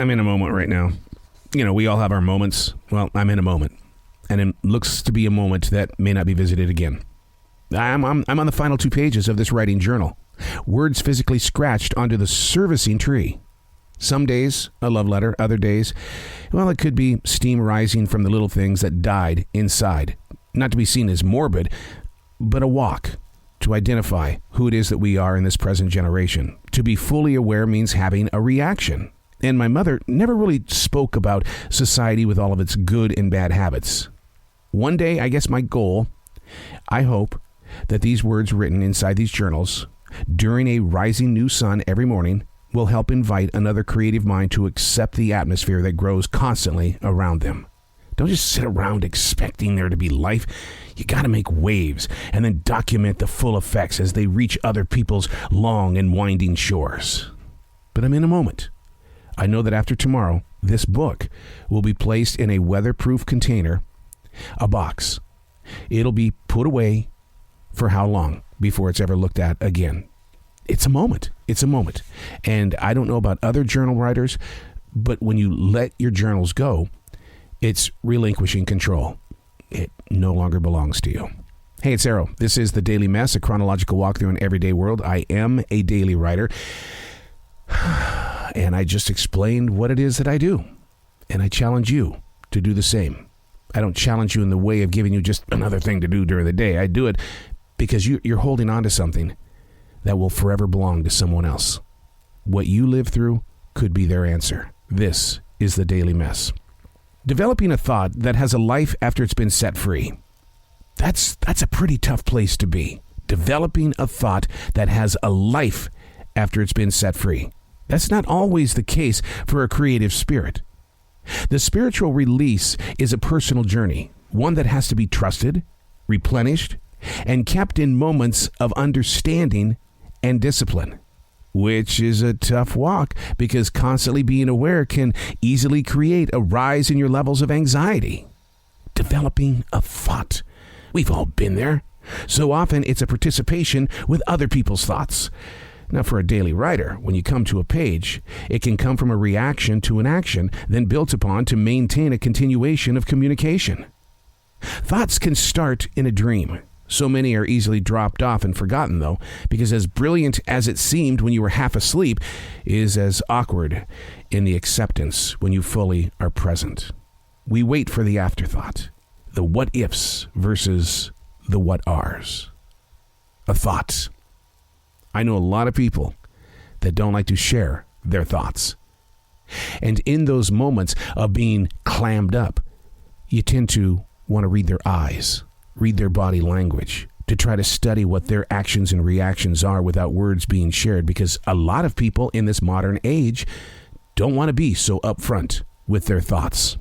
I'm in a moment right now. You know, we all have our moments. Well, I'm in a moment. And it looks to be a moment that may not be visited again. I'm on the final 2 pages of this writing journal. Words physically scratched onto the servicing tree. Some days, a love letter. Other days, well, it could be steam rising from the little things that died inside. Not to be seen as morbid, but a walk to identify who it is that we are in this present generation. To be fully aware means having a reaction. And my mother never really spoke about society with all of its good and bad habits. One day, I guess my goal, I hope that these words written inside these journals during a rising new sun every morning will help invite another creative mind to accept the atmosphere that grows constantly around them. Don't just sit around expecting there to be life. You got to make waves and then document the full effects as they reach other people's long and winding shores. But I'm in a moment. I know that after tomorrow, this book will be placed in a weatherproof container, a box. It'll be put away for how long before it's ever looked at again? It's a moment. It's a moment. And I don't know about other journal writers, but when you let your journals go, it's relinquishing control. It no longer belongs to you. Hey, it's Arrow. This is The Daily Mess, a chronological walk through an everyday world. I am a daily writer. And I just explained what it is that I do. And I challenge you to do the same. I don't challenge you in the way of giving you just another thing to do during the day. I do it because you're holding on to something that will forever belong to someone else. What you live through could be their answer. This is The Daily Mess. Developing a thought that has a life after it's been set free. That's a pretty tough place to be. Developing a thought that has a life after it's been set free. That's not always the case for a creative spirit. The spiritual release is a personal journey, one that has to be trusted, replenished, and kept in moments of understanding and discipline, which is a tough walk because constantly being aware can easily create a rise in your levels of anxiety. Developing a thought. We've all been there. So often it's a participation with other people's thoughts. Now, for a daily writer, when you come to a page, it can come from a reaction to an action, then built upon to maintain a continuation of communication. Thoughts can start in a dream. So many are easily dropped off and forgotten, though, because as brilliant as it seemed when you were half asleep is as awkward in the acceptance when you fully are present. We wait for the afterthought, the what-ifs versus the what-ares. A thought. I know a lot of people that don't like to share their thoughts. And in those moments of being clammed up, you tend to want to read their eyes, read their body language, to try to study what their actions and reactions are without words being shared, because a lot of people in this modern age don't want to be so upfront with their thoughts.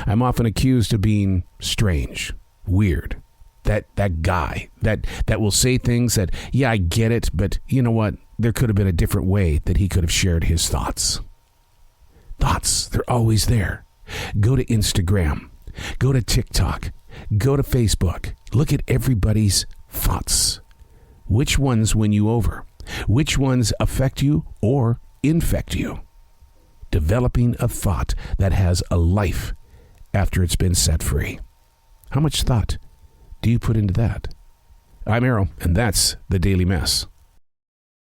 I'm often accused of being strange, weird, that guy that will say things that, yeah, I get it, but you know what? There could have been a different way that he could have shared his thoughts. Thoughts, they're always there. Go to Instagram, go to TikTok, go to Facebook. Look at everybody's thoughts. Which ones win you over? Which ones affect you or infect you? Developing a thought that has a life after it's been set free. How much thought do you put into that? I'm Arrow, and that's The Daily Mess.